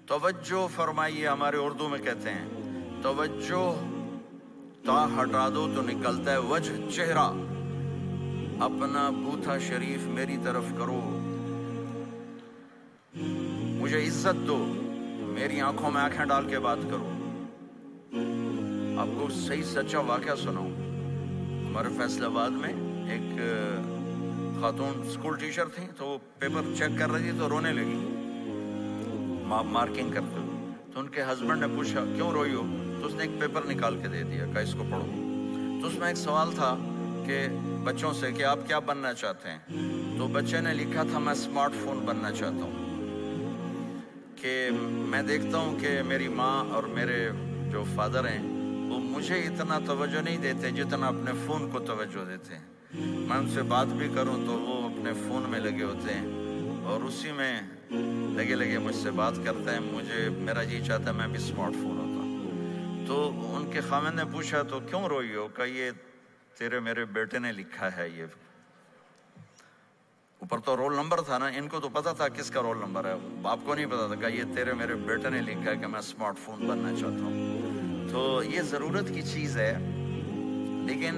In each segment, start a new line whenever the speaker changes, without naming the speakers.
توجہ فرمائیے، ہمارے اردو میں کہتے ہیں توجہ، تا ہٹا دو تو نکلتا ہے وجہ، چہرہ، اپنا بوتھا شریف میری طرف کرو، مجھے عزت دو، میری آنکھوں میں آنکھیں ڈال کے بات کرو۔ آپ کو صحیح سچا واقعہ سناؤں، ہمارے فیصل آباد میں ایک خاتون اسکول ٹیچر تھیں، تو وہ پیپر چیک کر رہی تھی تو رونے لگی مارکنگ کرتے ہوئے، تو ان کے ہسبینڈ نے پوچھا کیوں روئی ہو، تو اس نے ایک پیپر نکال کے دے دیا کہ اس کو پڑھو۔ تو اس میں ایک سوال تھا کہ بچوں سے کہ آپ کیا بننا چاہتے ہیں، تو بچے نے لکھا تھا میں اسمارٹ فون بننا چاہتا ہوں، کہ میں دیکھتا ہوں کہ میری ماں اور میرے جو فادر ہیں وہ مجھے اتنا توجہ نہیں دیتے جتنا اپنے فون کو توجہ دیتے ہیں، میں ان سے بات بھی کروں تو وہ اپنے فون میں لگے ہوتے ہیں اور اسی میں لگے مجھ سے بات کرتے ہیں، مجھے میرا جی چاہتا ہے میں بھی اسمارٹ فون ہوتا۔ تو ان کے خاوند نے پوچھا تو کیوں روئی ہو، کہ یہ تیرے میرے بیٹے نے لکھا ہے، یہ اوپر تو رول نمبر تھا نا، ان کو تو پتا تھا کس کا رول نمبر ہے، باپ کو نہیں پتا تھا، کہ یہ تیرے میرے بیٹے نے لکھا ہے کہ میں اسمارٹ فون بننا چاہتا ہوں۔ تو یہ ضرورت کی چیز ہے، لیکن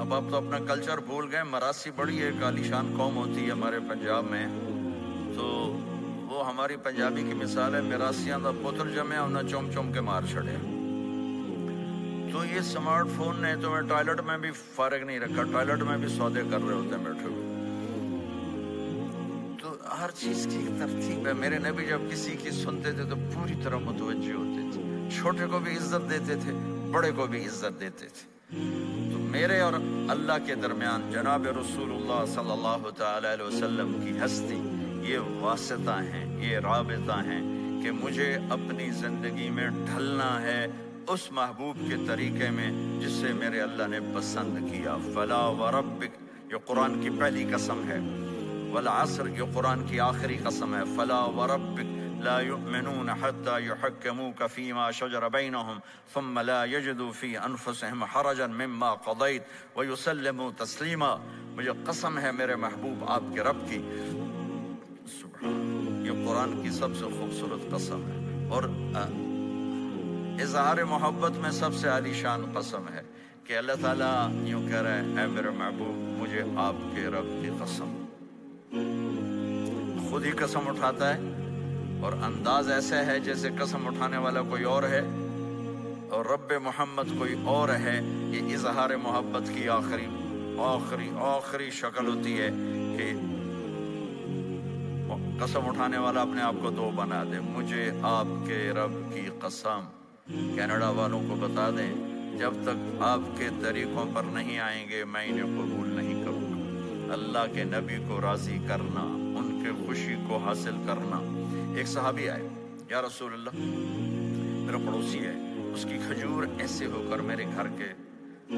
اب آپ تو اپنا کلچر بھول گئے۔ مراسی بڑی ایک عالیشان قوم ہوتی ہے ہمارے پنجاب میں، تو وہ ہماری پنجابی کی مثال ہے، مراسیاں دا پتر جمے انہیں چوم چوم کے مار چھڑے۔ تو یہ سمارٹ فون نے تمہیں ٹوائلٹ میں بھی فارغ نہیں رکھا، ٹوائلٹ میں بھی سودے کر رہے ہوتے ہیں بیٹھے ہوئے۔ تو ہر چیز کی ترتیب ہے۔ میرے نبی جب کسی کی سنتے تھے تو پوری طرح متوجہ ہوتے تھے، چھوٹے کو بھی عزت دیتے تھے، بڑے کو بھی عزت دیتے تھے۔ تو میرے اور اللہ کے درمیان جناب رسول اللہ صلی اللہ تعالی علیہ وسلم کی ہستی، یہ واسطہ ہیں، یہ رابطہ ہیں کہ مجھے اپنی زندگی میں ڈھلنا ہے اس محبوب کے طریقے میں جس سے میرے اللہ نے پسند کیا۔ فلا وربک، یہ قرآن کی پہلی قسم ہے، والعصر، یہ قرآن کی آخری قسم ہے۔ فلا وربک لا يؤمنون حتى يحكموك فيما شجر بينهم ثم لا يجدوا في انفسهم حرجا مما قضيت ويسلموا تسلیما۔ مجھے قسم ہے میرے محبوب آپ کے رب کی، سبحان، یہ قرآن کی سب سے خوبصورت قسم ہے اور اظہار محبت میں سب سے عالی شان قسم ہے کہ اللہ تعالیٰ یوں کہہ رہے ہیں، اے میرے محبوب مجھے آپ کے رب کی قسم۔ خود ہی قسم اٹھاتا ہے اور انداز ایسا ہے جیسے قسم اٹھانے والا کوئی اور ہے اور رب محمد کوئی اور ہے۔ یہ اظہار محبت کی آخری شکل ہوتی ہے کہ قسم اٹھانے والا اپنے آپ کو دو بنا دے۔ مجھے آپ کے رب کی قسم۔ کینیڈا والوں کو بتا دیں، جب تک آپ کے طریقوں پر نہیں آئیں گے میں انہیں قبول نہیں کروں گا۔ اللہ کے نبی کو راضی کرنا، ان کے خوشی کو حاصل کرنا۔ ایک صحابی آئے، یا رسول اللہ، میرا پڑوسی ہے، اس کی کھجور ایسے ہو کر میرے گھر کے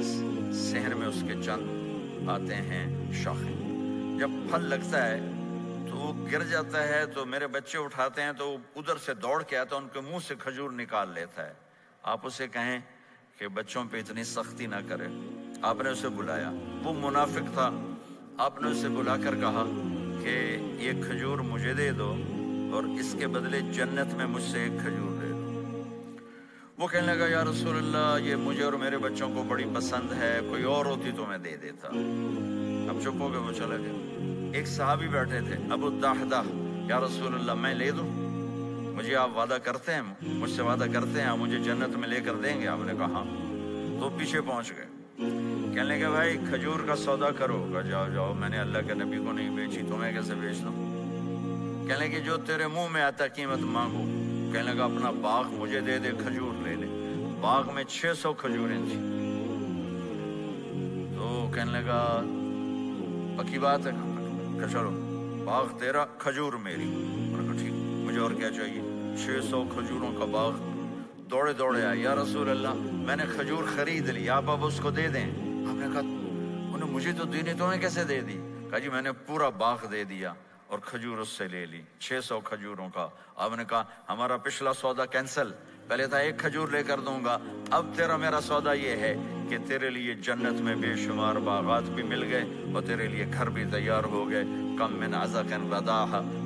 صحن میں اس کے چند آتے ہیں شاخیں، جب پھل لگتا ہے تو وہ گر جاتا ہے تو میرے بچے اٹھاتے ہیں تو وہ ادھر سے دوڑ کے آتا ہے، ان کے منہ سے کھجور نکال لیتا ہے۔ آپ اسے کہیں کہ بچوں پہ اتنی سختی نہ کرے۔ آپ نے اسے بلایا، وہ منافق تھا، آپ نے اسے بلا کر کہا کہ یہ کھجور مجھے دے دو اور اس کے بدلے جنت میں مجھ سے ایک کھجور دے دو۔ وہ کہنے لگا، یا رسول اللہ یہ مجھے اور میرے بچوں کو بڑی پسند ہے، کوئی اور ہوتی تو میں دے دیتا۔ اب چپ ہو گئے، وہ چلا گیا۔ ایک صحابی بیٹھے تھے، ابو الدحدہ، یا رسول اللہ میں لے دوں، مجھے آپ وعدہ کرتے ہیں، مجھ سے وعدہ کرتے ہیں آپ مجھے جنت میں لے کر دیں گے؟ آپ نے کہا ہاں۔ تو پیچھے پہنچ گئے، کہنے لگے بھائی کھجور کا سودا کرو۔ کہا جاؤ جاؤ، میں نے اللہ کے نبی کو نہیں بیچی، تمہیں کیسے بیچ دوں؟ کہنے لگے جو تیرے منہ میں آتا قیمت مانگو۔ کہنے لگا اپنا باغ مجھے دے دے، کھجور لے لے۔ باغ میں 600 کھجوریں تھیں۔ تو کہنے لگا پکی بات ہے کہ چلو باغ تیرا، کھجور میری۔ انہوں نے کہا ٹھیک، مجھے اور کیا چاہیے؟ 600 کھجوروں کا باغ۔ دوڑے دوڑے آئے، یا رسول اللہ میں نے کھجور خرید لی، آپ اب اس کو دے دیں۔ آپ نے کہا انہیں مجھے تو دینی، تمہیں کیسے دے دی؟ کہا جی میں نے پورا باغ دے دیا اور کھجور اس سے لے لی، 600 کھجوروں کا۔ آپ نے کہا ہمارا پچھلا سودا کینسل، پہلے تھا ایک کھجور لے کر دوں گا، اب تیرا میرا سودا یہ ہے کہ تیرے لیے جنت میں بے شمار باغات بھی مل گئے اور تیرے لیے گھر بھی تیار ہو گئے۔ کم من عزق رداح